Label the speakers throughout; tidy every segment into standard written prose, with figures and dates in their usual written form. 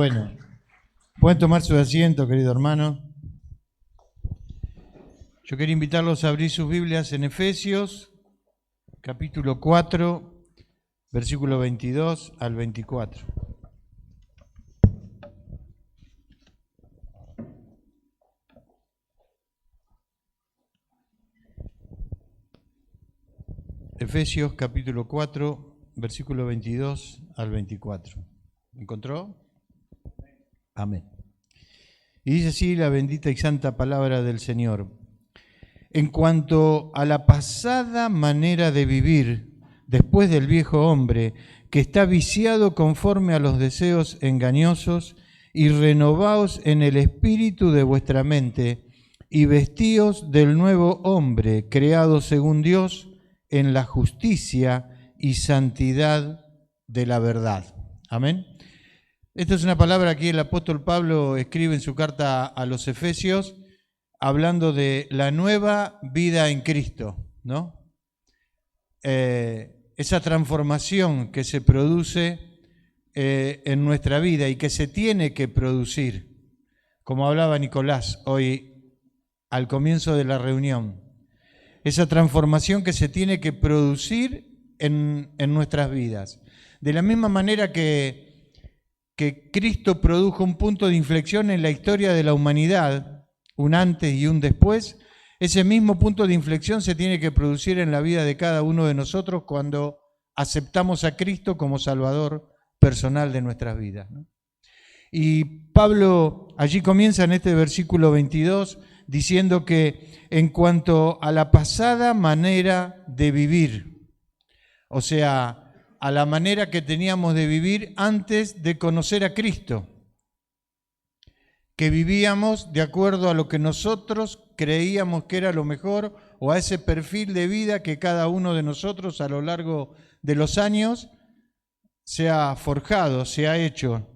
Speaker 1: Bueno, pueden tomar su asiento, querido hermano. Yo quería invitarlos a abrir sus Biblias en Efesios, capítulo 4, versículo 22 al 24. Efesios, capítulo 4, versículo 22 al 24. ¿Encontró? Amén. Y dice así la bendita y santa palabra del Señor. En cuanto a la pasada manera de vivir después del viejo hombre, que está viciado conforme a los deseos engañosos, y renovaos en el espíritu de vuestra mente, y vestíos del nuevo hombre, creado según Dios, en la justicia y santidad de la verdad. Amén. Esta es una palabra que el apóstol Pablo escribe en su carta a los Efesios, hablando de la nueva vida en Cristo, ¿no? Esa transformación que se produce en nuestra vida y que se tiene que producir, como hablaba Nicolás hoy al comienzo de la reunión. Esa transformación que se tiene que producir en nuestras vidas. De la misma manera que Cristo produjo un punto de inflexión en la historia de la humanidad, un antes y un después, ese mismo punto de inflexión se tiene que producir en la vida de cada uno de nosotros cuando aceptamos a Cristo como Salvador personal de nuestras vidas, ¿no? Y Pablo allí comienza en este versículo 22 diciendo que en cuanto a la pasada manera de vivir, o sea, a la manera que teníamos de vivir antes de conocer a Cristo, que vivíamos de acuerdo a lo que nosotros creíamos que era lo mejor o a ese perfil de vida que cada uno de nosotros a lo largo de los años se ha forjado, se ha hecho.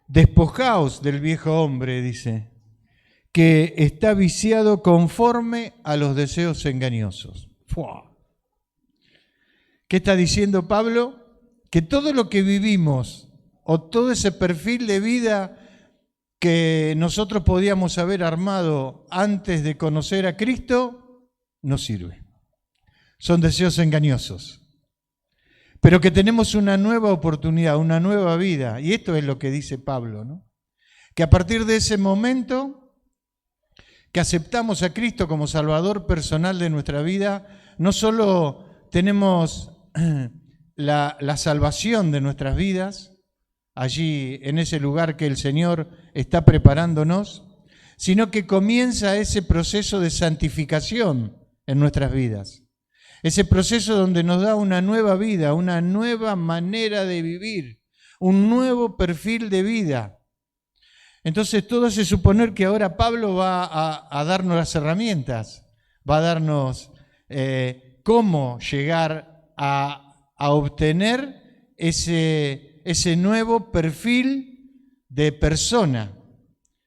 Speaker 1: Despojaos del viejo hombre, dice, que está viciado conforme a los deseos engañosos. ¡Fua! ¿Qué está diciendo Pablo? Que todo lo que vivimos o todo ese perfil de vida que nosotros podíamos haber armado antes de conocer a Cristo, no sirve. Son deseos engañosos. Pero que tenemos una nueva oportunidad, una nueva vida. Y esto es lo que dice Pablo, ¿no? Que a partir de ese momento que aceptamos a Cristo como Salvador personal de nuestra vida, no solo tenemos la salvación de nuestras vidas, allí en ese lugar que el Señor está preparándonos, sino que comienza ese proceso de santificación en nuestras vidas. Ese proceso donde nos da una nueva vida, una nueva manera de vivir, un nuevo perfil de vida. Entonces todo hace suponer que ahora Pablo va a darnos las herramientas, va a darnos cómo llegar a obtener ese nuevo perfil de persona.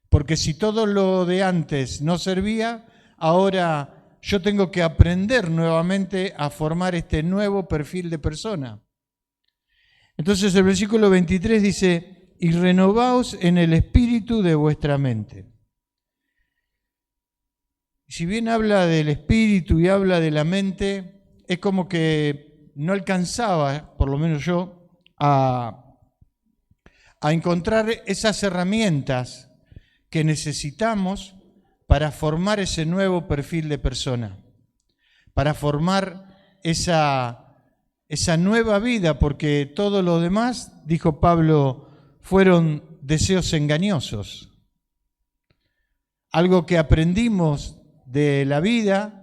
Speaker 1: Porque si todo lo de antes no servía, ahora yo tengo que aprender nuevamente a formar este nuevo perfil de persona. Entonces el versículo 23 dice, y renovaos en el espíritu de vuestra mente. Si bien habla del espíritu y habla de la mente, es como que no alcanzaba, por lo menos yo, a encontrar esas herramientas que necesitamos para formar ese nuevo perfil de persona, para formar esa nueva vida, porque todo lo demás, dijo Pablo, fueron deseos engañosos. Algo que aprendimos de la vida,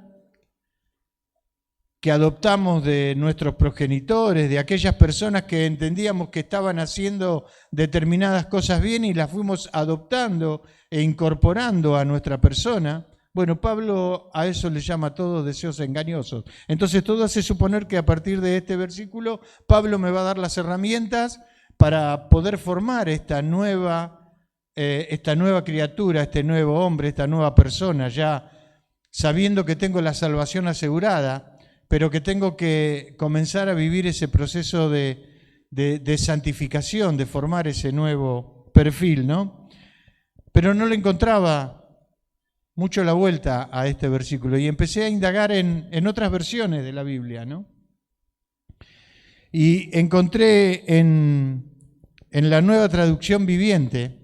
Speaker 1: que adoptamos de nuestros progenitores, de aquellas personas que entendíamos que estaban haciendo determinadas cosas bien y las fuimos adoptando e incorporando a nuestra persona. Bueno, Pablo a eso le llama todo deseos engañosos. Entonces todo hace suponer que a partir de este versículo Pablo me va a dar las herramientas para poder formar esta nueva criatura, este nuevo hombre, esta nueva persona, ya sabiendo que tengo la salvación asegurada, pero que tengo que comenzar a vivir ese proceso de santificación, de formar ese nuevo perfil, ¿no? Pero no le encontraba mucho la vuelta a este versículo y empecé a indagar en otras versiones de la Biblia, ¿no? Y encontré en la Nueva Traducción Viviente,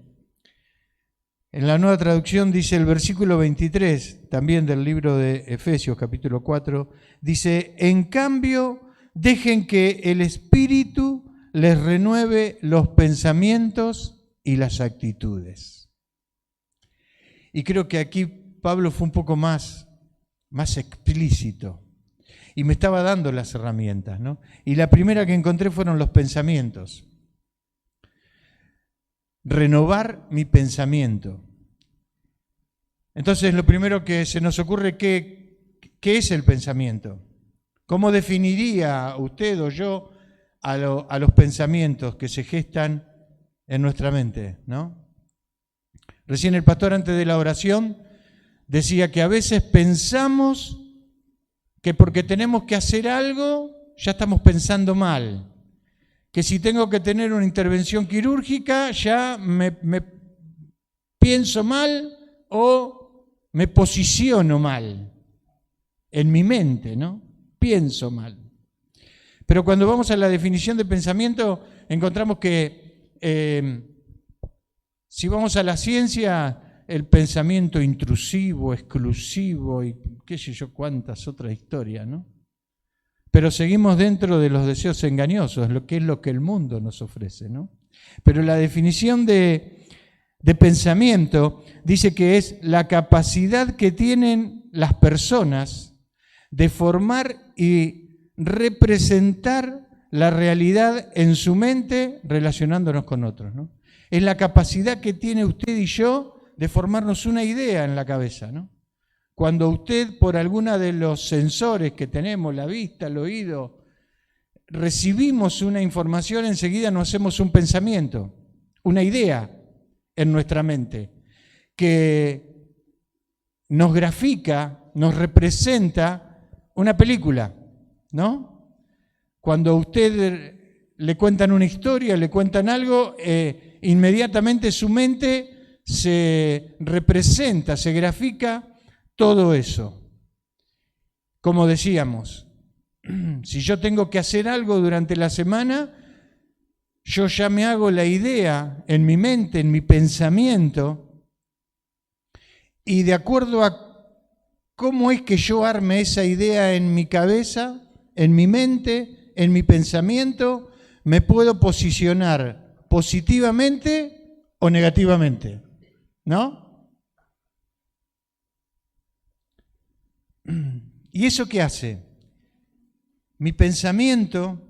Speaker 1: en la Nueva Traducción dice el versículo 23, también del libro de Efesios, capítulo 4, dice: en cambio, dejen que el Espíritu les renueve los pensamientos y las actitudes. Y creo que aquí Pablo fue un poco más explícito y me estaba dando las herramientas, ¿no? Y la primera que encontré fueron los pensamientos. Renovar mi pensamiento. Entonces, lo primero que se nos ocurre, ¿qué es el pensamiento? ¿Cómo definiría usted o yo a los pensamientos que se gestan en nuestra mente, ¿no? Recién el pastor, antes de la oración, decía que a veces pensamos que porque tenemos que hacer algo, ya estamos pensando mal. Que si tengo que tener una intervención quirúrgica, ya me pienso mal o me posiciono mal en mi mente, ¿no? Pienso mal. Pero cuando vamos a la definición de pensamiento, encontramos que si vamos a la ciencia, el pensamiento intrusivo, exclusivo y qué sé yo cuántas otras historias, ¿no? Pero seguimos dentro de los deseos engañosos, lo que es lo que el mundo nos ofrece, ¿no? Pero la definición de pensamiento dice que es la capacidad que tienen las personas de formar y representar la realidad en su mente relacionándonos con otros, ¿no? Es la capacidad que tiene usted y yo de formarnos una idea en la cabeza, ¿no? Cuando usted, por alguna de los sensores que tenemos, la vista, el oído, recibimos una información, enseguida nos hacemos un pensamiento, una idea en nuestra mente, que nos grafica, nos representa una película, ¿no? Cuando a usted le cuentan una historia, le cuentan algo, inmediatamente su mente se representa, se grafica todo eso. Como decíamos, si yo tengo que hacer algo durante la semana, yo ya me hago la idea en mi mente, en mi pensamiento, y de acuerdo a cómo es que yo arme esa idea en mi cabeza, en mi mente, en mi pensamiento, me puedo posicionar positivamente o negativamente, ¿no? ¿Y eso qué hace? Mi pensamiento,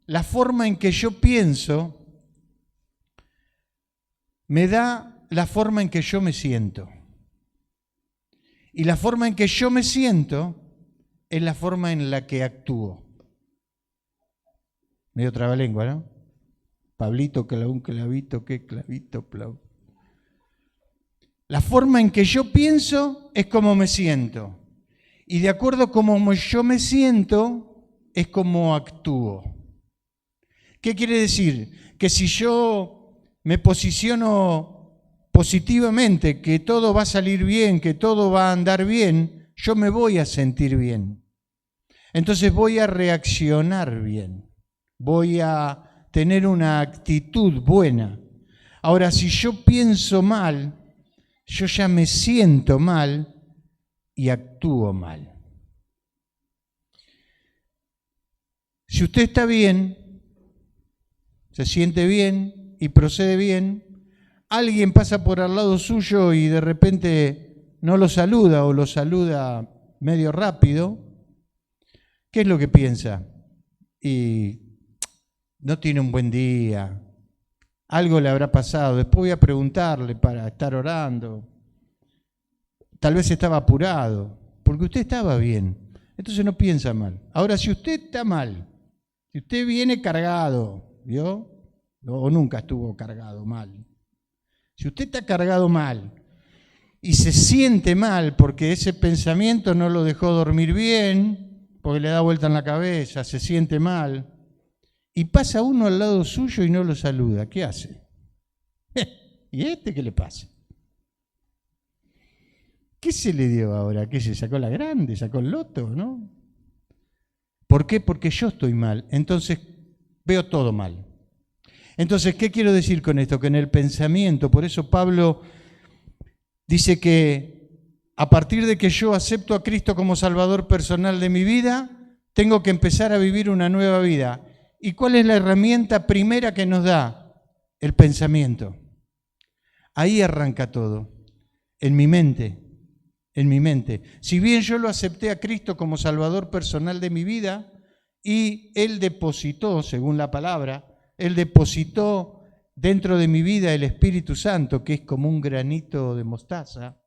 Speaker 1: la forma en que yo pienso, me da la forma en que yo me siento. Y la forma en que yo me siento es la forma en la que actúo. Medio trabalengua, ¿no? Pablito, clavó un clavito, qué clavito, plau. La forma en que yo pienso es como me siento. Y de acuerdo a cómo yo me siento, es como actúo. ¿Qué quiere decir? Que si yo me posiciono positivamente, que todo va a salir bien, que todo va a andar bien, yo me voy a sentir bien. Entonces voy a reaccionar bien. Voy a tener una actitud buena. Ahora, si yo pienso mal, yo ya me siento mal y actúo mal. Si usted está bien, se siente bien y procede bien, alguien pasa por al lado suyo y de repente no lo saluda o lo saluda medio rápido, ¿qué es lo que piensa? Y no tiene un buen día, algo le habrá pasado, después voy a preguntarle para estar orando. Tal vez estaba apurado, porque usted estaba bien, entonces no piensa mal. Ahora, si usted está mal, si usted viene cargado, ¿vio? O nunca estuvo cargado mal. Si usted está cargado mal y se siente mal porque ese pensamiento no lo dejó dormir bien, porque le da vuelta en la cabeza, se siente mal, y pasa uno al lado suyo y no lo saluda, ¿qué hace? ¿Y este qué le pasa? ¿Qué se le dio ahora? ¿Qué se sacó la grande? ¿Sacó el loto? ¿No? ¿Por qué? Porque yo estoy mal. Entonces veo todo mal. Entonces, ¿qué quiero decir con esto? Que en el pensamiento, por eso Pablo dice que a partir de que yo acepto a Cristo como Salvador personal de mi vida, tengo que empezar a vivir una nueva vida. ¿Y cuál es la herramienta primera que nos da? El pensamiento. Ahí arranca todo, en mi mente, en mi mente. Si bien yo lo acepté a Cristo como Salvador personal de mi vida y Él depositó, según la palabra, Él depositó dentro de mi vida el Espíritu Santo, que es como un granito de mostaza,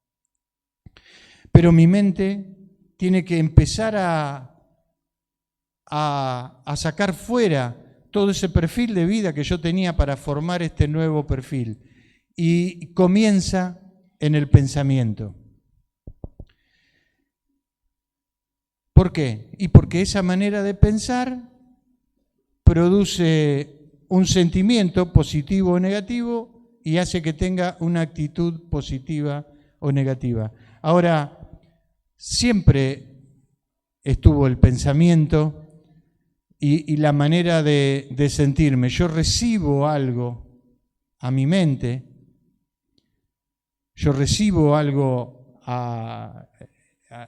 Speaker 1: pero mi mente tiene que empezar a sacar fuera todo ese perfil de vida que yo tenía para formar este nuevo perfil. Y comienza en el pensamiento. ¿Por qué? Y porque esa manera de pensar produce un sentimiento positivo o negativo y hace que tenga una actitud positiva o negativa. Ahora, siempre estuvo el pensamiento y la manera de sentirme. Yo recibo algo a mi mente, yo recibo algo a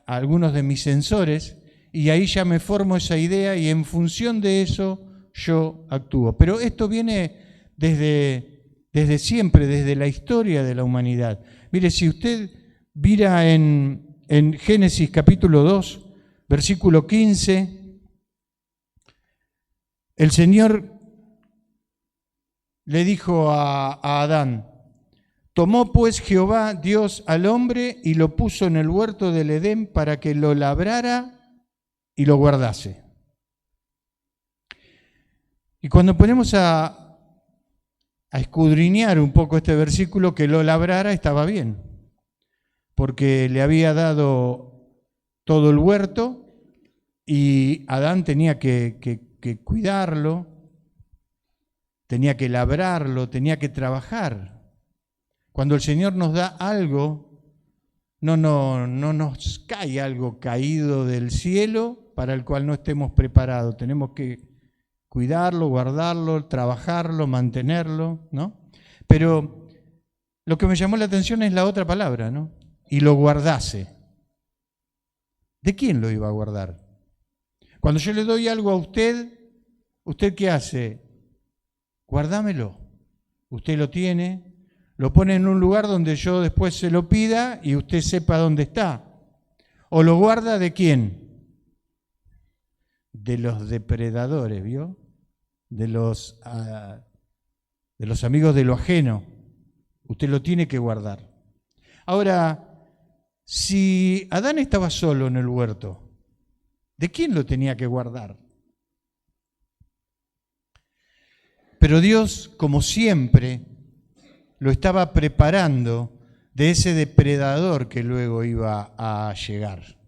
Speaker 1: algunos de mis sensores y ahí ya me formo esa idea y en función de eso yo actúo. Pero esto viene desde siempre, desde la historia de la humanidad. Mire, si usted mira en Génesis capítulo 2, versículo 15, el Señor le dijo a Adán: tomó pues Jehová Dios al hombre y lo puso en el huerto del Edén para que lo labrara y lo guardase. Y cuando ponemos a escudriñar un poco este versículo, que lo labrara estaba bien, porque le había dado todo el huerto y Adán tenía que cuidarlo, tenía que labrarlo, tenía que trabajar. Cuando el Señor nos da algo, no nos cae algo caído del cielo para el cual no estemos preparados. Tenemos que cuidarlo, guardarlo, trabajarlo, mantenerlo, ¿no? Pero lo que me llamó la atención es la otra palabra, ¿no? Y lo guardase. ¿De quién lo iba a guardar? Cuando yo le doy algo a usted, ¿usted qué hace? Guárdámelo. Usted lo tiene, lo pone en un lugar donde yo después se lo pida y usted sepa dónde está. ¿O lo guarda de quién? De los depredadores, ¿vio? De los amigos de lo ajeno. Usted lo tiene que guardar. Ahora, si Adán estaba solo en el huerto, ¿de quién lo tenía que guardar? Pero Dios, como siempre, lo estaba preparando de ese depredador que luego iba a llegar.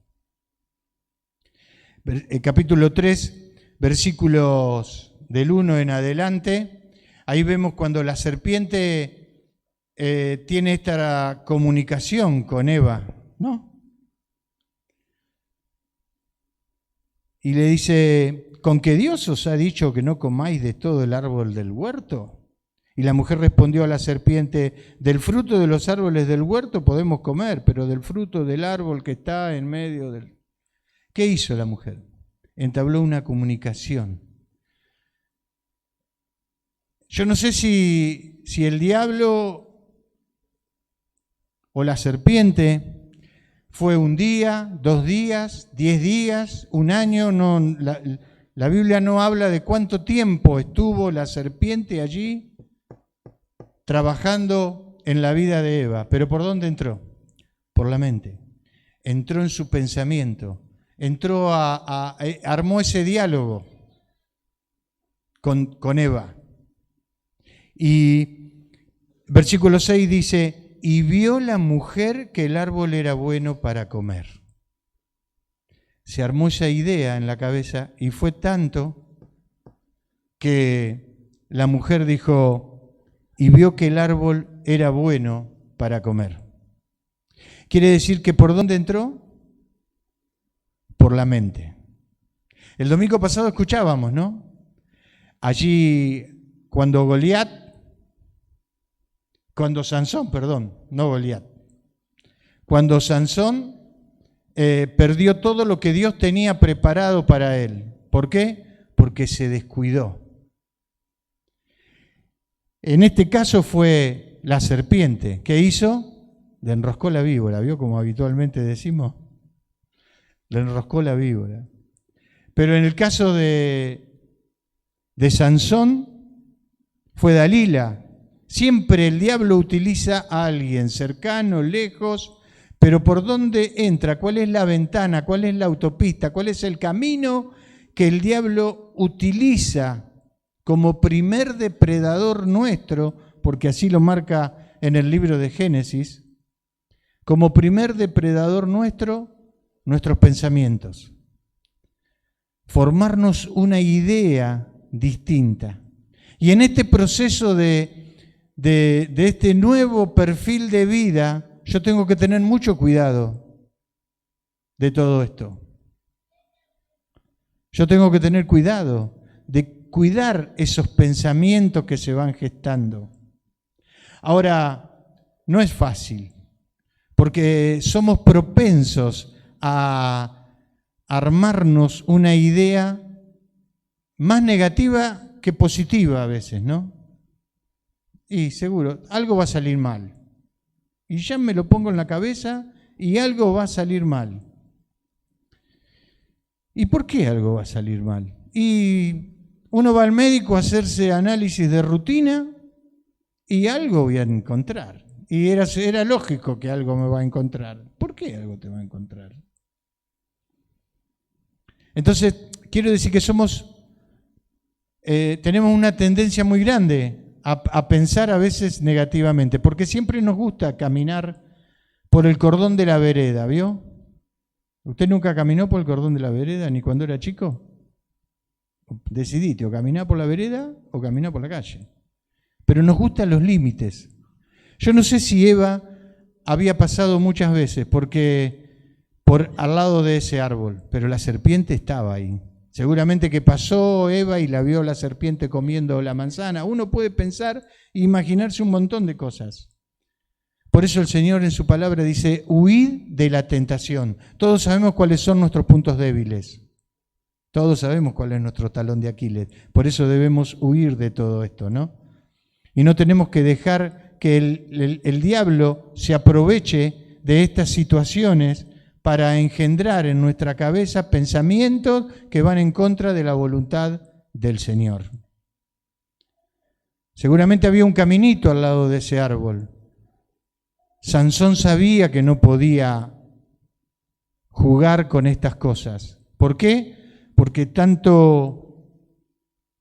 Speaker 1: El capítulo 3, versículos del 1 en adelante, ahí vemos cuando la serpiente tiene esta comunicación con Eva, ¿no? Y le dice: ¿con que Dios os ha dicho que no comáis de todo el árbol del huerto? Y la mujer respondió a la serpiente: del fruto de los árboles del huerto podemos comer, pero del fruto del árbol que está en medio del... ¿Qué hizo la mujer? Entabló una comunicación. Yo no sé si el diablo o la serpiente fue un día, 2 días, 10 días, un año. No, la Biblia no habla de cuánto tiempo estuvo la serpiente allí trabajando en la vida de Eva. ¿Pero por dónde entró? Por la mente. Entró en su pensamiento. Entró armó ese diálogo con Eva. Y versículo 6 dice: y vio la mujer que el árbol era bueno para comer. Se armó esa idea en la cabeza y fue tanto que la mujer dijo: y vio que el árbol era bueno para comer. Quiere decir que ¿por dónde entró? Por la mente. El domingo pasado escuchábamos, ¿no? Allí cuando Sansón, no Goliat, cuando Sansón perdió todo lo que Dios tenía preparado para él. ¿Por qué? Porque se descuidó. En este caso fue la serpiente. ¿Qué hizo? Le enroscó la víbora, ¿vio? Como habitualmente decimos. Le enroscó la víbora. Pero en el caso de Sansón fue Dalila. Siempre el diablo utiliza a alguien cercano, lejos, pero ¿por dónde entra? ¿Cuál es la ventana? ¿Cuál es la autopista? ¿Cuál es el camino que el diablo utiliza como primer depredador nuestro? Porque así lo marca en el libro de Génesis. Como primer depredador nuestro, nuestros pensamientos. Formarnos una idea distinta. Y en este proceso de este nuevo perfil de vida, yo tengo que tener mucho cuidado de todo esto. Yo tengo que tener cuidado de cuidar esos pensamientos que se van gestando. Ahora, no es fácil, porque somos propensos a armarnos una idea más negativa que positiva a veces, ¿no? Y seguro, algo va a salir mal. Y ya me lo pongo en la cabeza y algo va a salir mal. ¿Y por qué algo va a salir mal? Y uno va al médico a hacerse análisis de rutina y algo voy a encontrar. Y era lógico que algo me va a encontrar. ¿Por qué algo te va a encontrar? Entonces, quiero decir que tenemos una tendencia muy grande a pensar a veces negativamente, porque siempre nos gusta caminar por el cordón de la vereda, ¿vio? ¿Usted nunca caminó por el cordón de la vereda, ni cuando era chico? Decidite, o caminar por la vereda o caminar por la calle. Pero nos gustan los límites. Yo no sé si Eva había pasado muchas veces por al lado de ese árbol, pero la serpiente estaba ahí. Seguramente que pasó Eva y la vio la serpiente comiendo la manzana. Uno puede pensar e imaginarse un montón de cosas. Por eso el Señor en su palabra dice, huid de la tentación. Todos sabemos cuáles son nuestros puntos débiles. Todos sabemos cuál es nuestro talón de Aquiles. Por eso debemos huir de todo esto, ¿no? Y no tenemos que dejar que el diablo se aproveche de estas situaciones para engendrar en nuestra cabeza pensamientos que van en contra de la voluntad del Señor. Seguramente había un caminito al lado de ese árbol. Sansón sabía que no podía jugar con estas cosas. ¿Por qué? Porque tanto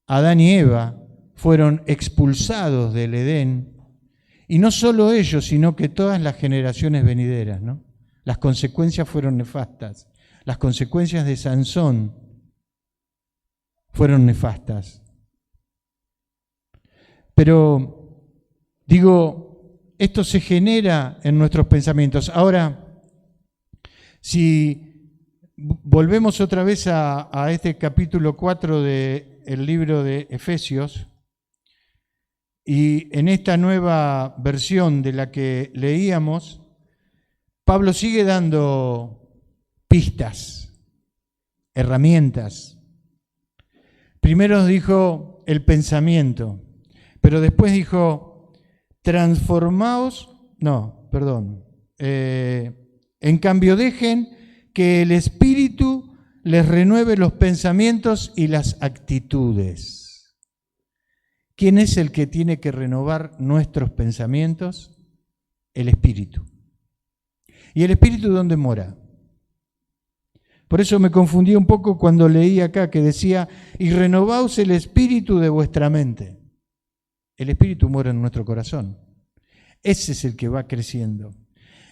Speaker 1: Adán y Eva fueron expulsados del Edén, y no solo ellos, sino que todas las generaciones venideras, ¿no? Las consecuencias fueron nefastas. Las consecuencias de Sansón fueron nefastas. Pero, digo, esto se genera en nuestros pensamientos. Ahora, si volvemos otra vez a este capítulo 4 del libro de Efesios, y en esta nueva versión de la que leíamos, Pablo sigue dando pistas, herramientas. Primero nos dijo el pensamiento, pero después dijo, en cambio dejen que el Espíritu les renueve los pensamientos y las actitudes. ¿Quién es el que tiene que renovar nuestros pensamientos? El Espíritu. ¿Y el Espíritu dónde mora? Por eso me confundí un poco cuando leí acá que decía, y renovaos el espíritu de vuestra mente. El Espíritu mora en nuestro corazón. Ese es el que va creciendo.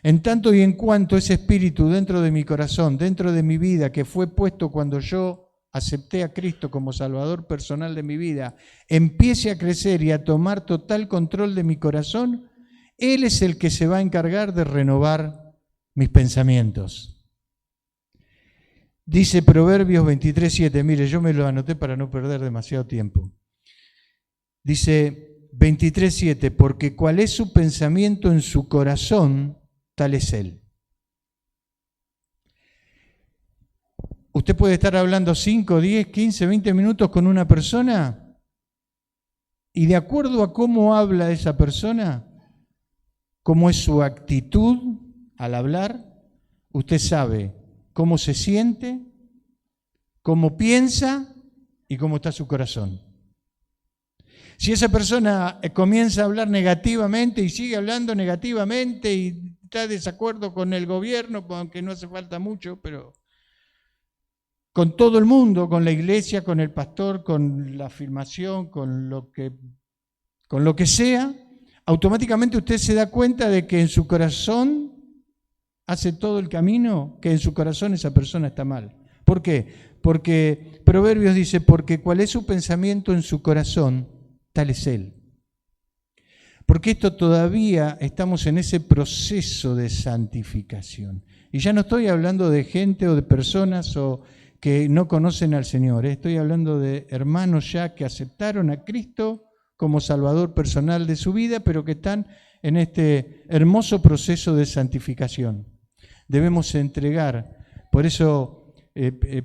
Speaker 1: En tanto y en cuanto ese espíritu dentro de mi corazón, dentro de mi vida, que fue puesto cuando yo acepté a Cristo como Salvador personal de mi vida, empiece a crecer y a tomar total control de mi corazón, Él es el que se va a encargar de renovar mis pensamientos. Dice Proverbios 23:7, mire, yo me lo anoté para no perder demasiado tiempo. Dice 23:7, porque cuál es su pensamiento en su corazón, tal es él. Usted puede estar hablando 5, 10, 15, 20 minutos con una persona y de acuerdo a cómo habla esa persona, cómo es su actitud al hablar, usted sabe cómo se siente, cómo piensa y cómo está su corazón. Si esa persona comienza a hablar negativamente y sigue hablando negativamente y está de desacuerdo con el gobierno, aunque no hace falta mucho, pero con todo el mundo, con la iglesia, con el pastor, con la afirmación, con lo que sea, automáticamente usted se da cuenta de que en su corazón hace todo el camino, que en su corazón esa persona está mal. ¿Por qué? Porque Proverbios dice, porque cuál es su pensamiento en su corazón, tal es él. Porque esto todavía estamos en ese proceso de santificación. Y ya no estoy hablando de gente o de personas que no conocen al Señor. Estoy hablando de hermanos ya que aceptaron a Cristo como Salvador personal de su vida, pero que están en este hermoso proceso de santificación. Debemos entregar. Por eso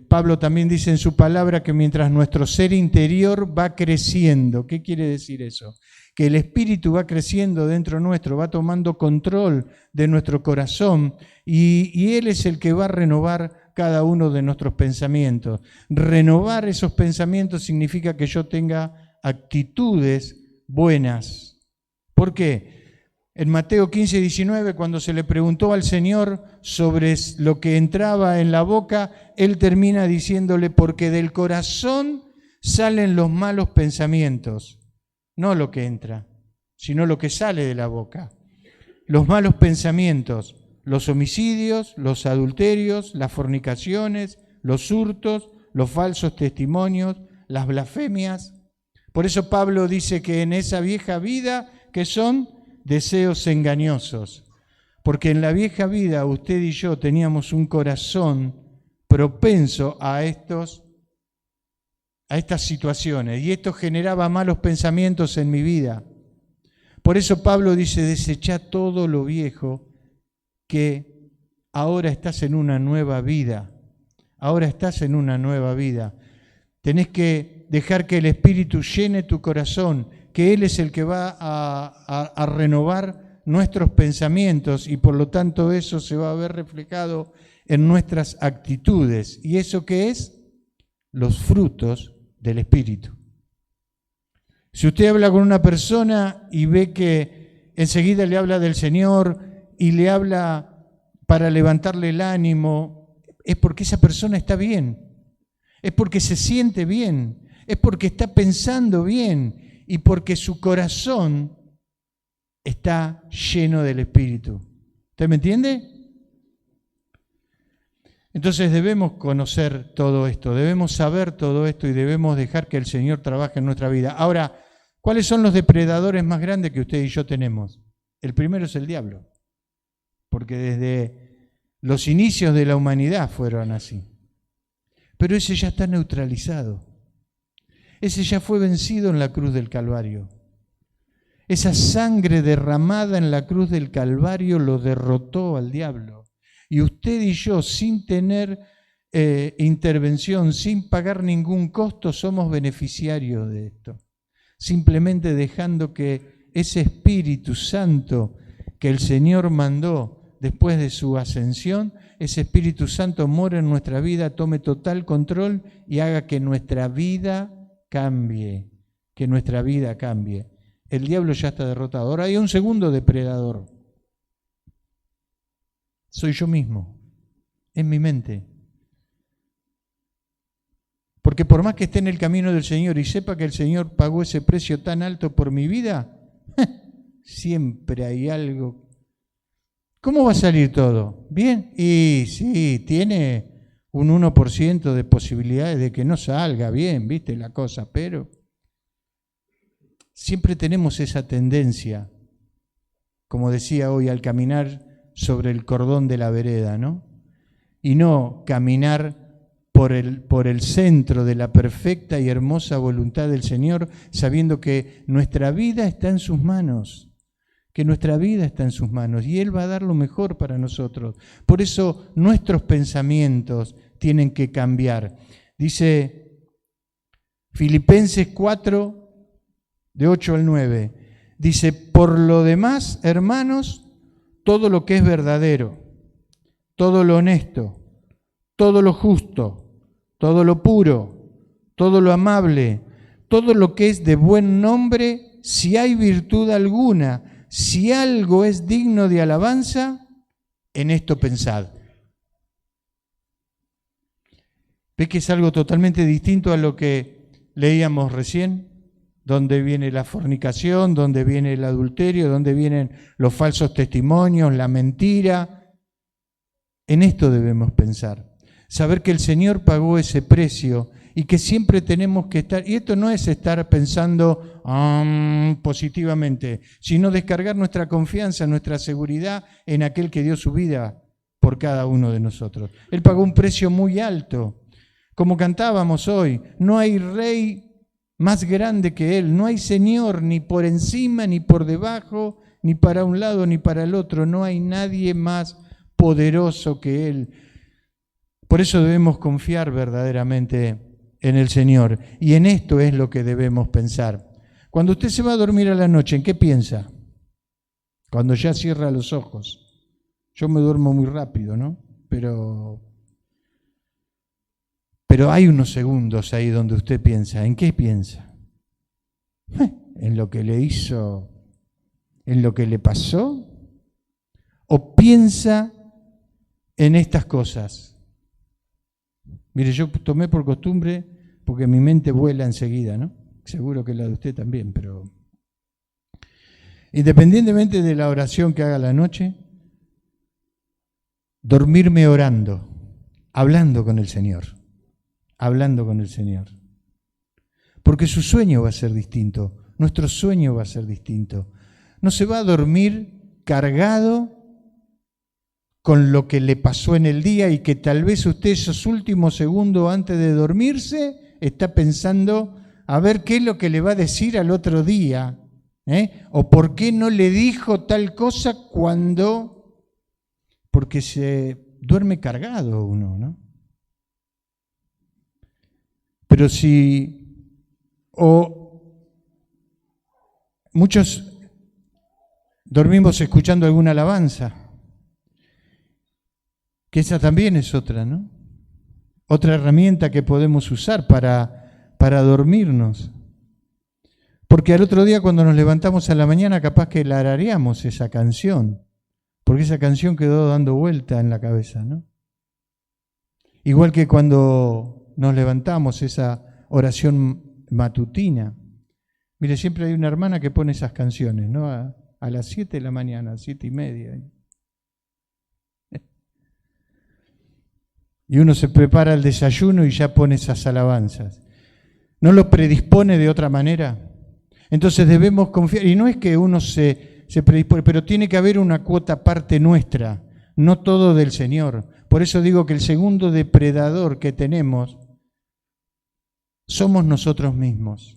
Speaker 1: Pablo también dice en su palabra que mientras nuestro ser interior va creciendo. ¿Qué quiere decir eso? Que el Espíritu va creciendo dentro nuestro, va tomando control de nuestro corazón y Él es el que va a renovar cada uno de nuestros pensamientos. Renovar esos pensamientos significa que yo tenga actitudes buenas. ¿Por qué? En Mateo 15:19, cuando se le preguntó al Señor sobre lo que entraba en la boca, Él termina diciéndole, porque del corazón salen los malos pensamientos. No lo que entra, sino lo que sale de la boca. Los malos pensamientos, los homicidios, los adulterios, las fornicaciones, los hurtos, los falsos testimonios, las blasfemias. Por eso Pablo dice que en esa vieja vida, que son deseos engañosos. Porque en la vieja vida usted y yo teníamos un corazón propenso a estas situaciones y esto generaba malos pensamientos en mi vida. Por eso Pablo dice, desechá todo lo viejo, que ahora estás en una nueva vida. Ahora estás en una nueva vida. Tenés que dejar que el Espíritu llene tu corazón, que Él es el que va a renovar nuestros pensamientos y por lo tanto eso se va a ver reflejado en nuestras actitudes. ¿Y eso qué es? Los frutos del Espíritu. Si usted habla con una persona y ve que enseguida le habla del Señor y le habla para levantarle el ánimo, es porque esa persona está bien, es porque se siente bien, es porque está pensando bien y porque su corazón está lleno del Espíritu. ¿Usted me entiende? Entonces debemos conocer todo esto, debemos saber todo esto y debemos dejar que el Señor trabaje en nuestra vida. Ahora, ¿cuáles son los depredadores más grandes que usted y yo tenemos? El primero es el diablo, porque desde los inicios de la humanidad fueron así. Pero ese ya está neutralizado. Ese ya fue vencido en la cruz del Calvario. Esa sangre derramada en la cruz del Calvario lo derrotó al diablo. Y usted y yo, sin tener intervención, sin pagar ningún costo, somos beneficiarios de esto. Simplemente dejando que ese Espíritu Santo que el Señor mandó después de su ascensión, ese Espíritu Santo more en nuestra vida, tome total control y haga que nuestra vida cambie, que nuestra vida cambie. El diablo ya está derrotado. Ahora hay un segundo depredador. Soy yo mismo, en mi mente. Porque por más que esté en el camino del Señor y sepa que el Señor pagó ese precio tan alto por mi vida, siempre hay algo. ¿Cómo va a salir todo? ¿Bien? Y sí, tiene un 1% de posibilidades de que no salga bien, ¿viste la cosa? Pero siempre tenemos esa tendencia como decía hoy, al caminar sobre el cordón de la vereda, ¿no? Y no caminar por el centro de la perfecta y hermosa voluntad del Señor, sabiendo que nuestra vida está en sus manos, que nuestra vida está en sus manos y Él va a dar lo mejor para nosotros. Por eso nuestros pensamientos tienen que cambiar. Dice Filipenses 4, de 8 al 9, dice, por lo demás, hermanos, todo lo que es verdadero, todo lo honesto, todo lo justo, todo lo puro, todo lo amable, todo lo que es de buen nombre, si hay virtud alguna, si algo es digno de alabanza, en esto pensad. ¿Ves que es algo totalmente distinto a lo que leíamos recién? ¿Dónde viene la fornicación? ¿Dónde viene el adulterio? ¿Dónde vienen los falsos testimonios, la mentira? En esto debemos pensar. Saber que el Señor pagó ese precio y que siempre tenemos que estar, y esto no es estar pensando positivamente, sino descargar nuestra confianza, nuestra seguridad en aquel que dio su vida por cada uno de nosotros. Él pagó un precio muy alto. Como cantábamos hoy, no hay rey más grande que Él, no hay Señor ni por encima, ni por debajo, ni para un lado, ni para el otro, no hay nadie más poderoso que Él. Por eso debemos confiar verdaderamente en el Señor. Y en esto es lo que debemos pensar. Cuando usted se va a dormir a la noche, ¿en qué piensa? Cuando ya cierra los ojos. Yo me duermo muy rápido, ¿no? Pero hay unos segundos ahí donde usted piensa. ¿En qué piensa? ¿En lo que le hizo? ¿En lo que le pasó? ¿O piensa en estas cosas? Mire, yo tomé por costumbre, porque mi mente vuela enseguida, ¿no? Seguro que la de usted también, pero independientemente de la oración que haga la noche, dormirme orando, hablando con el Señor, porque su sueño va a ser distinto, nuestro sueño va a ser distinto. No se va a dormir cargado con lo que le pasó en el día y que tal vez usted esos últimos segundos antes de dormirse está pensando a ver qué es lo que le va a decir al otro día, o por qué no le dijo tal cosa porque se duerme cargado uno, ¿no? Pero muchos dormimos escuchando alguna alabanza, que esa también es otra, ¿no? Otra herramienta que podemos usar para dormirnos. Porque al otro día cuando nos levantamos a la mañana capaz que la arareamos esa canción, porque esa canción quedó dando vuelta en la cabeza, ¿no? Igual que cuando nos levantamos, esa oración matutina. Mire, siempre hay una hermana que pone esas canciones, ¿no? A las 7 de la mañana, 7:30. Y uno se prepara el desayuno y ya pone esas alabanzas. ¿No lo predispone de otra manera? Entonces debemos confiar. Y no es que uno se predispone, pero tiene que haber una cuota parte nuestra, no todo del Señor. Por eso digo que el segundo depredador que tenemos somos nosotros mismos.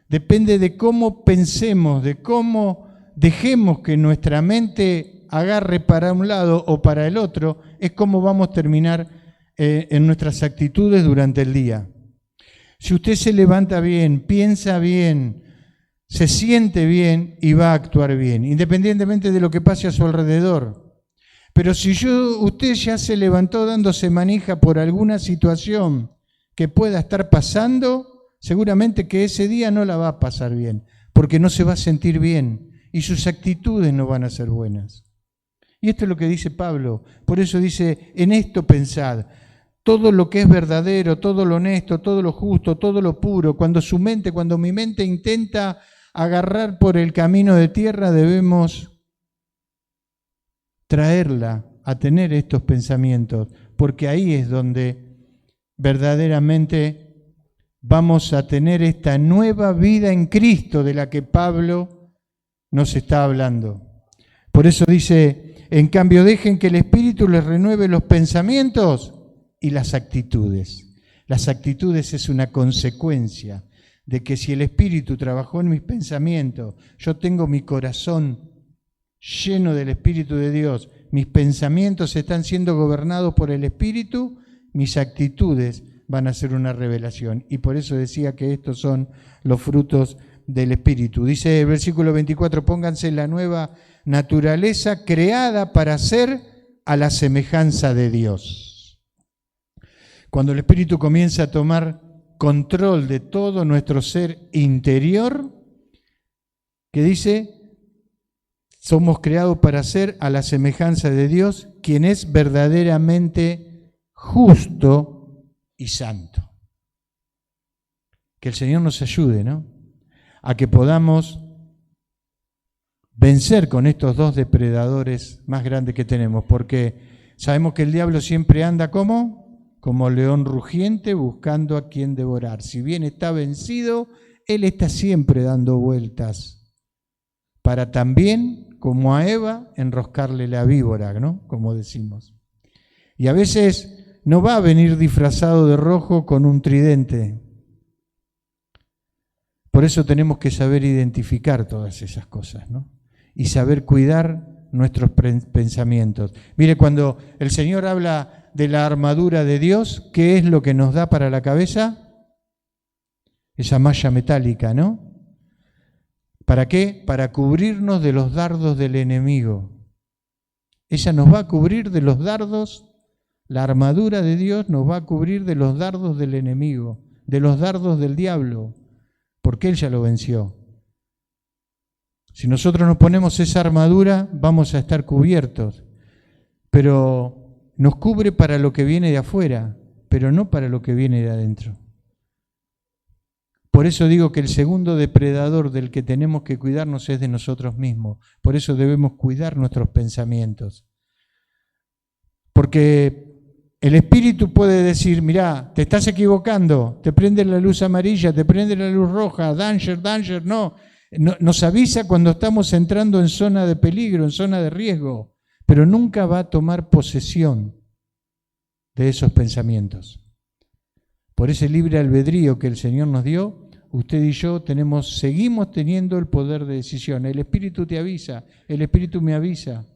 Speaker 1: Depende de cómo pensemos, de cómo dejemos que nuestra mente agarre para un lado o para el otro, es como vamos a terminar en nuestras actitudes durante el día. Si usted se levanta bien, piensa bien, se siente bien y va a actuar bien, independientemente de lo que pase a su alrededor. Pero si usted ya se levantó dándose manija por alguna situación que pueda estar pasando, seguramente que ese día no la va a pasar bien, porque no se va a sentir bien y sus actitudes no van a ser buenas. Y esto es lo que dice Pablo, por eso dice, en esto pensad, todo lo que es verdadero, todo lo honesto, todo lo justo, todo lo puro, cuando mi mente intenta agarrar por el camino de tierra, debemos traerla a tener estos pensamientos, porque ahí es donde verdaderamente vamos a tener esta nueva vida en Cristo de la que Pablo nos está hablando. Por eso dice, en cambio dejen que el Espíritu les renueve los pensamientos y las actitudes. Las actitudes es una consecuencia de que si el Espíritu trabajó en mis pensamientos, yo tengo mi corazón lleno del Espíritu de Dios, mis pensamientos están siendo gobernados por el Espíritu, mis actitudes van a ser una revelación. Y por eso decía que estos son los frutos del Espíritu. Dice el versículo 24, pónganse la nueva naturaleza creada para ser a la semejanza de Dios. Cuando el Espíritu comienza a tomar control de todo nuestro ser interior, que dice, somos creados para ser a la semejanza de Dios, quien es verdaderamente justo y santo. Que el Señor nos ayude, ¿no?, a que podamos vencer con estos dos depredadores más grandes que tenemos, porque sabemos que el diablo siempre anda como león rugiente buscando a quien devorar. Si bien está vencido, él está siempre dando vueltas para también, como a Eva, enroscarle la víbora, ¿no?, como decimos. Y a veces no va a venir disfrazado de rojo con un tridente. Por eso tenemos que saber identificar todas esas cosas, ¿no?, y saber cuidar nuestros pensamientos. Mire, cuando el Señor habla de la armadura de Dios, ¿qué es lo que nos da para la cabeza? Esa malla metálica, ¿no? ¿Para qué? Para cubrirnos de los dardos del enemigo. Ella nos va a cubrir de los dardos, la armadura de Dios nos va a cubrir de los dardos del enemigo, de los dardos del diablo, porque Él ya lo venció. Si nosotros nos ponemos esa armadura, vamos a estar cubiertos, pero nos cubre para lo que viene de afuera, pero no para lo que viene de adentro. Por eso digo que el segundo depredador del que tenemos que cuidarnos es de nosotros mismos. Por eso debemos cuidar nuestros pensamientos. Porque el Espíritu puede decir, mirá, te estás equivocando, te prende la luz amarilla, te prende la luz roja, danger, danger, no. Nos avisa cuando estamos entrando en zona de peligro, en zona de riesgo, pero nunca va a tomar posesión de esos pensamientos. Por ese libre albedrío que el Señor nos dio, usted y yo seguimos teniendo el poder de decisión. El Espíritu te avisa, el Espíritu me avisa,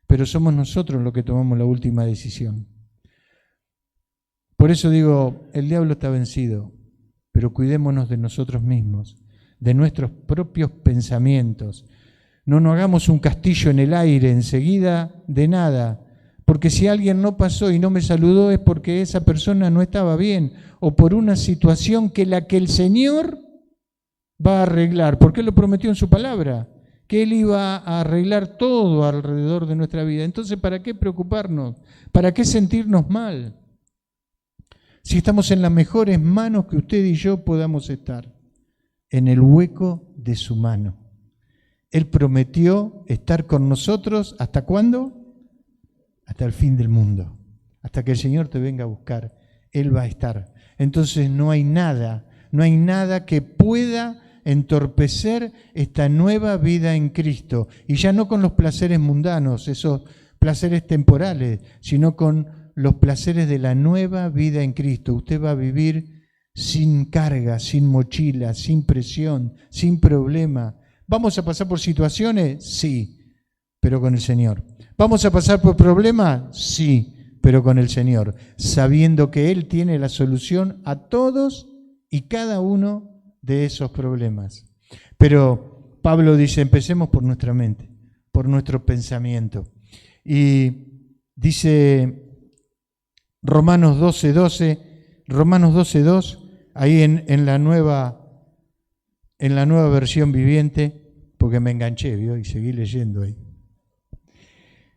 Speaker 1: pero somos nosotros los que tomamos la última decisión. Por eso digo, el diablo está vencido, pero cuidémonos de nosotros mismos, de nuestros propios pensamientos. No nos hagamos un castillo en el aire enseguida de nada, porque si alguien no pasó y no me saludó es porque esa persona no estaba bien o por una situación que el Señor va a arreglar, porque Él lo prometió en su palabra, que Él iba a arreglar todo alrededor de nuestra vida. Entonces, ¿para qué preocuparnos? ¿Para qué sentirnos mal? Si estamos en las mejores manos que usted y yo podamos estar, en el hueco de su mano. Él prometió estar con nosotros, ¿hasta cuándo? Hasta el fin del mundo. Hasta que el Señor te venga a buscar, Él va a estar. Entonces no hay nada que pueda entorpecer esta nueva vida en Cristo. Y ya no con los placeres mundanos, esos placeres temporales, sino con los placeres de la nueva vida en Cristo. Usted va a vivir sin carga, sin mochila, sin presión, sin problema. ¿Vamos a pasar por situaciones? Sí, pero con el Señor. ¿Vamos a pasar por problemas? Sí, pero con el Señor, sabiendo que Él tiene la solución a todos y cada uno de esos problemas. Pero Pablo dice, empecemos por nuestra mente, por nuestro pensamiento. Y dice Romanos 12:2, ahí en la nueva versión viviente, porque me enganché, ¿vio? Y seguí leyendo ahí.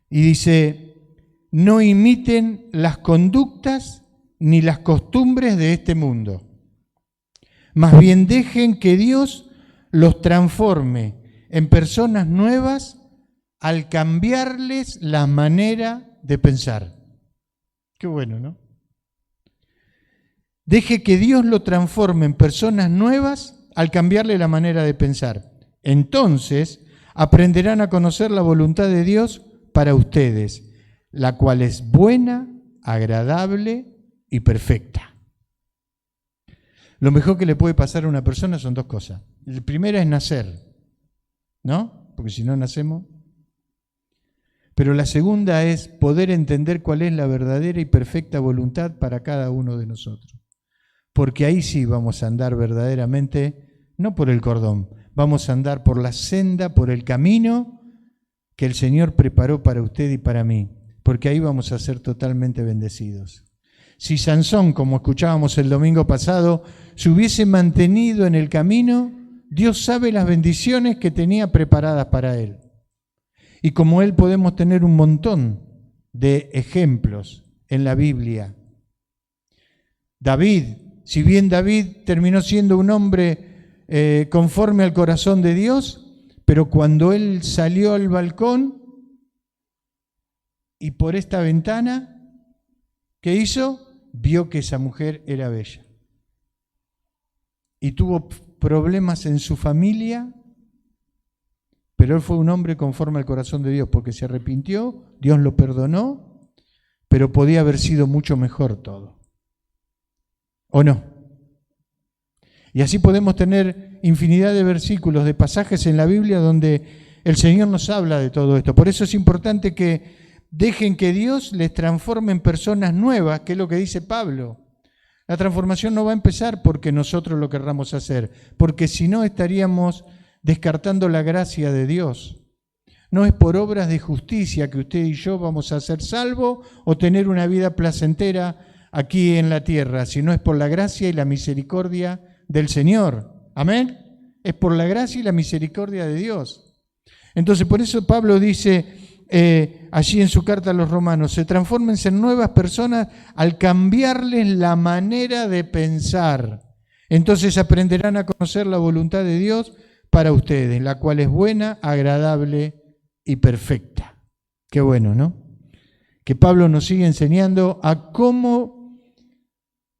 Speaker 1: Y dice, no imiten las conductas ni las costumbres de este mundo, más bien dejen que Dios los transforme en personas nuevas al cambiarles la manera de pensar. Qué bueno, ¿no? Deje que Dios lo transforme en personas nuevas al cambiarle la manera de pensar. Entonces, aprenderán a conocer la voluntad de Dios para ustedes, la cual es buena, agradable y perfecta. Lo mejor que le puede pasar a una persona son dos cosas. La primera es nacer, ¿no? Porque si no nacemos. Pero la segunda es poder entender cuál es la verdadera y perfecta voluntad para cada uno de nosotros. Porque ahí sí vamos a andar verdaderamente, no por el cordón, vamos a andar por la senda, por el camino que el Señor preparó para usted y para mí. Porque ahí vamos a ser totalmente bendecidos. Si Sansón, como escuchábamos el domingo pasado, se hubiese mantenido en el camino, Dios sabe las bendiciones que tenía preparadas para él. Y como él podemos tener un montón de ejemplos en la Biblia. David, si bien David terminó siendo un hombre conforme al corazón de Dios, pero cuando él salió al balcón y por esta ventana, ¿qué hizo? Vio que esa mujer era bella. Y tuvo problemas en su familia, pero él fue un hombre conforme al corazón de Dios, porque se arrepintió, Dios lo perdonó, pero podía haber sido mucho mejor todo. ¿O no? Y así podemos tener infinidad de versículos, de pasajes en la Biblia donde el Señor nos habla de todo esto. Por eso es importante que dejen que Dios les transforme en personas nuevas, que es lo que dice Pablo. La transformación no va a empezar porque nosotros lo querramos hacer, porque si no estaríamos descartando la gracia de Dios. No es por obras de justicia que usted y yo vamos a ser salvos o tener una vida placentera aquí en la tierra, sino es por la gracia y la misericordia del Señor. Amén. Es por la gracia y la misericordia de Dios. Entonces, por eso Pablo dice allí en su carta a los romanos, se transformen en nuevas personas al cambiarles la manera de pensar. Entonces aprenderán a conocer la voluntad de Dios para ustedes, la cual es buena, agradable y perfecta. Qué bueno, ¿no? Que Pablo nos sigue enseñando a cómo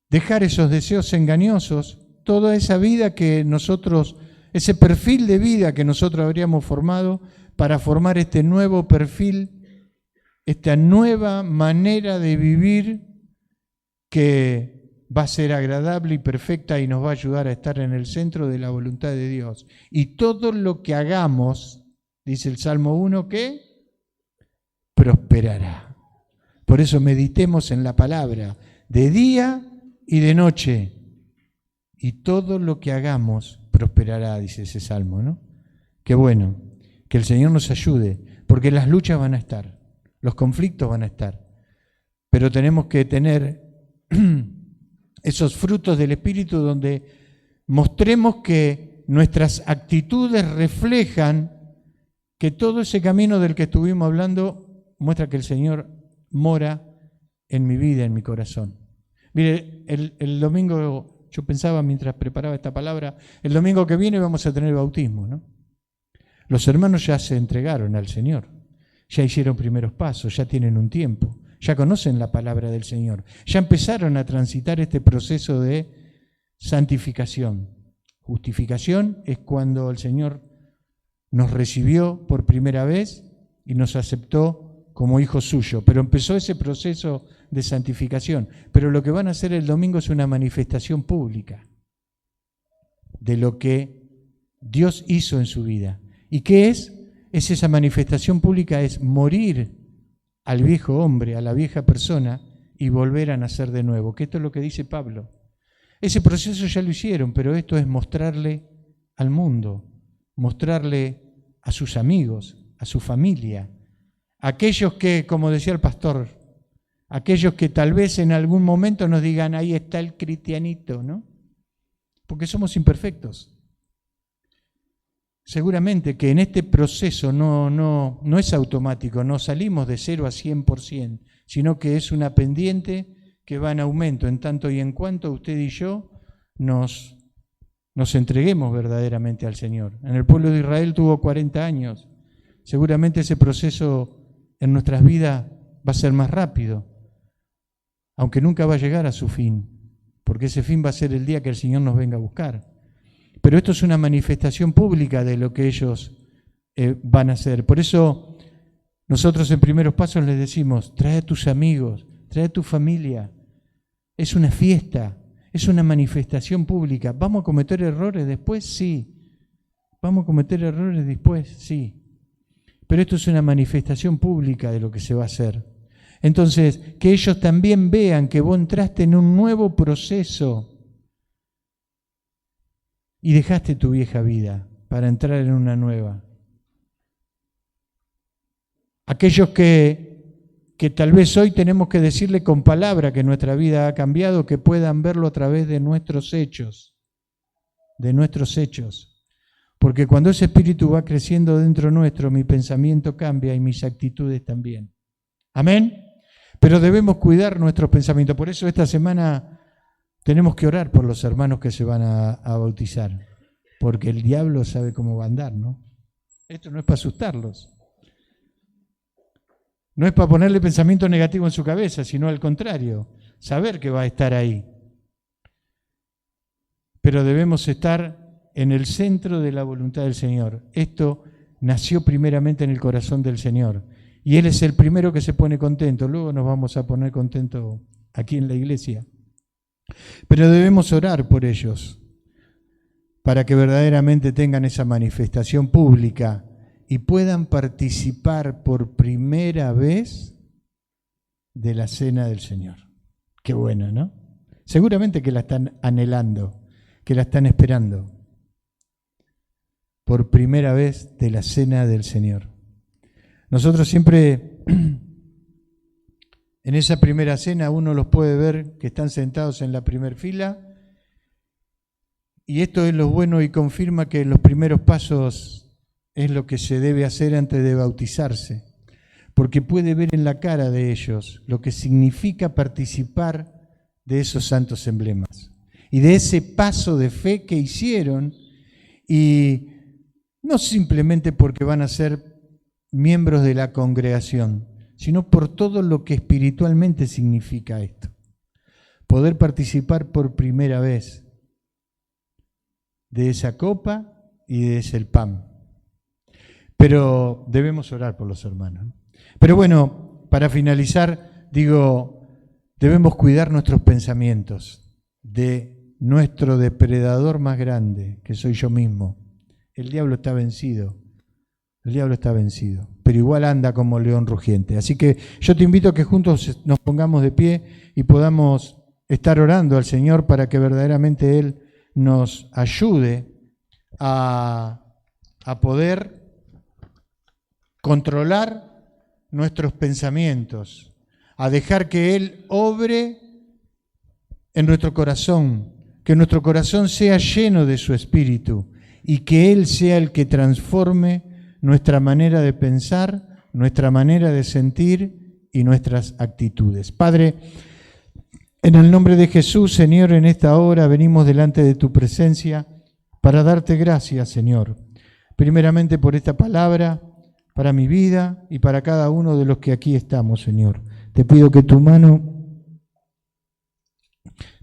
Speaker 1: dejar esos deseos engañosos, toda esa vida que nosotros, ese perfil de vida que nosotros habríamos formado para formar este nuevo perfil, esta nueva manera de vivir que va a ser agradable y perfecta y nos va a ayudar a estar en el centro de la voluntad de Dios. Y todo lo que hagamos, dice el Salmo 1, que prosperará. Por eso meditemos en la palabra de día y de noche. Y todo lo que hagamos prosperará, dice ese Salmo, ¿no? Qué bueno, que el Señor nos ayude, porque las luchas van a estar, los conflictos van a estar, pero tenemos que tener esos frutos del Espíritu donde mostremos que nuestras actitudes reflejan que todo ese camino del que estuvimos hablando muestra que el Señor mora en mi vida, en mi corazón. Mire, el domingo, yo pensaba mientras preparaba esta palabra, el domingo que viene vamos a tener bautismo, ¿no? Los hermanos ya se entregaron al Señor, ya hicieron primeros pasos, ya tienen un tiempo, ya conocen la palabra del Señor, ya empezaron a transitar este proceso de santificación. Justificación es cuando el Señor nos recibió por primera vez y nos aceptó como hijo suyo, pero empezó ese proceso de santificación. Pero lo que van a hacer el domingo es una manifestación pública de lo que Dios hizo en su vida. ¿Y qué es? Es esa manifestación pública, es morir al viejo hombre, a la vieja persona y volver a nacer de nuevo, que esto es lo que dice Pablo. Ese proceso ya lo hicieron, pero esto es mostrarle al mundo, mostrarle a sus amigos, a su familia, a aquellos que, como decía el pastor, aquellos que tal vez en algún momento nos digan, ahí está el cristianito, ¿no? Porque somos imperfectos. Seguramente que en este proceso no es automático, no salimos de 0 a 100%, sino que es una pendiente que va en aumento en tanto y en cuanto usted y yo nos entreguemos verdaderamente al Señor. En el pueblo de Israel tuvo 40 años. Seguramente ese proceso en nuestras vidas va a ser más rápido, aunque nunca va a llegar a su fin, porque ese fin va a ser el día que el Señor nos venga a buscar. Pero esto es una manifestación pública de lo que ellos van a hacer. Por eso nosotros en Primeros Pasos les decimos, trae a tus amigos, trae a tu familia. Es una fiesta, es una manifestación pública. ¿Vamos a cometer errores después? Sí. ¿Vamos a cometer errores después? Sí. Pero esto es una manifestación pública de lo que se va a hacer. Entonces, que ellos también vean que vos entraste en un nuevo proceso y dejaste tu vieja vida para entrar en una nueva. Aquellos que tal vez hoy tenemos que decirle con palabra que nuestra vida ha cambiado, que puedan verlo a través de nuestros hechos, Porque cuando ese espíritu va creciendo dentro nuestro, mi pensamiento cambia y mis actitudes también. Amén. Pero debemos cuidar nuestros pensamientos. Por eso esta semana tenemos que orar por los hermanos que se van a bautizar. Porque el diablo sabe cómo va a andar, ¿no? Esto no es para asustarlos. No es para ponerle pensamiento negativo en su cabeza, sino al contrario, saber que va a estar ahí. Pero debemos estar en el centro de la voluntad del Señor. Esto nació primeramente en el corazón del Señor. Y Él es el primero que se pone contento. Luego nos vamos a poner contentos aquí en la iglesia. Pero debemos orar por ellos para que verdaderamente tengan esa manifestación pública y puedan participar por primera vez de la cena del Señor. Qué bueno, ¿no? Seguramente que la están anhelando, que la están esperando. Por primera vez de la cena del Señor. Nosotros siempre, en esa primera cena, uno los puede ver que están sentados en la primera fila, y esto es lo bueno y confirma que los primeros pasos es lo que se debe hacer antes de bautizarse, porque puede ver en la cara de ellos lo que significa participar de esos santos emblemas y de ese paso de fe que hicieron, y no simplemente porque van a ser miembros de la congregación, sino por todo lo que espiritualmente significa esto. Poder participar por primera vez de esa copa y de ese pan. Pero debemos orar por los hermanos. Pero bueno, para finalizar, debemos cuidar nuestros pensamientos de nuestro depredador más grande, que soy yo mismo. El diablo está vencido. El diablo está vencido, pero igual anda como león rugiente. Así que yo te invito a que juntos nos pongamos de pie y podamos estar orando al Señor para que verdaderamente Él nos ayude a poder controlar nuestros pensamientos, a dejar que Él obre en nuestro corazón, que nuestro corazón sea lleno de su Espíritu y que Él sea el que transforme nuestra manera de pensar, nuestra manera de sentir y nuestras actitudes. Padre, en el nombre de Jesús, Señor, en esta hora venimos delante de tu presencia para darte gracias, Señor. Primeramente por esta palabra, para mi vida y para cada uno de los que aquí estamos, Señor. Te pido que tu mano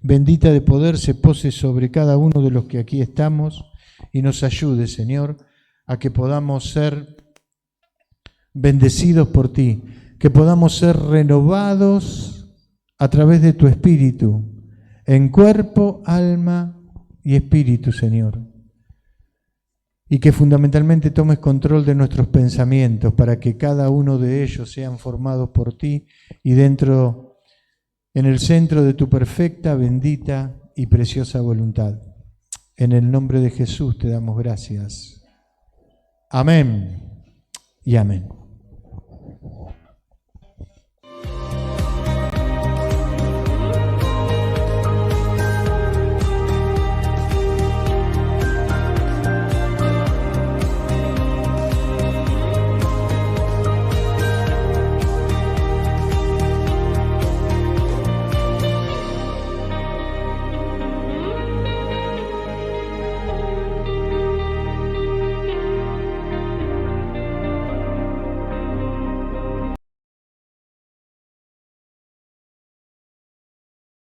Speaker 1: bendita de poder se pose sobre cada uno de los que aquí estamos y nos ayude, Señor, a que podamos ser bendecidos por ti, que podamos ser renovados a través de tu Espíritu, en cuerpo, alma y espíritu, Señor. Y que fundamentalmente tomes control de nuestros pensamientos para que cada uno de ellos sean formados por ti y dentro, en el centro de tu perfecta, bendita y preciosa voluntad. En el nombre de Jesús te damos gracias. Amén y amén.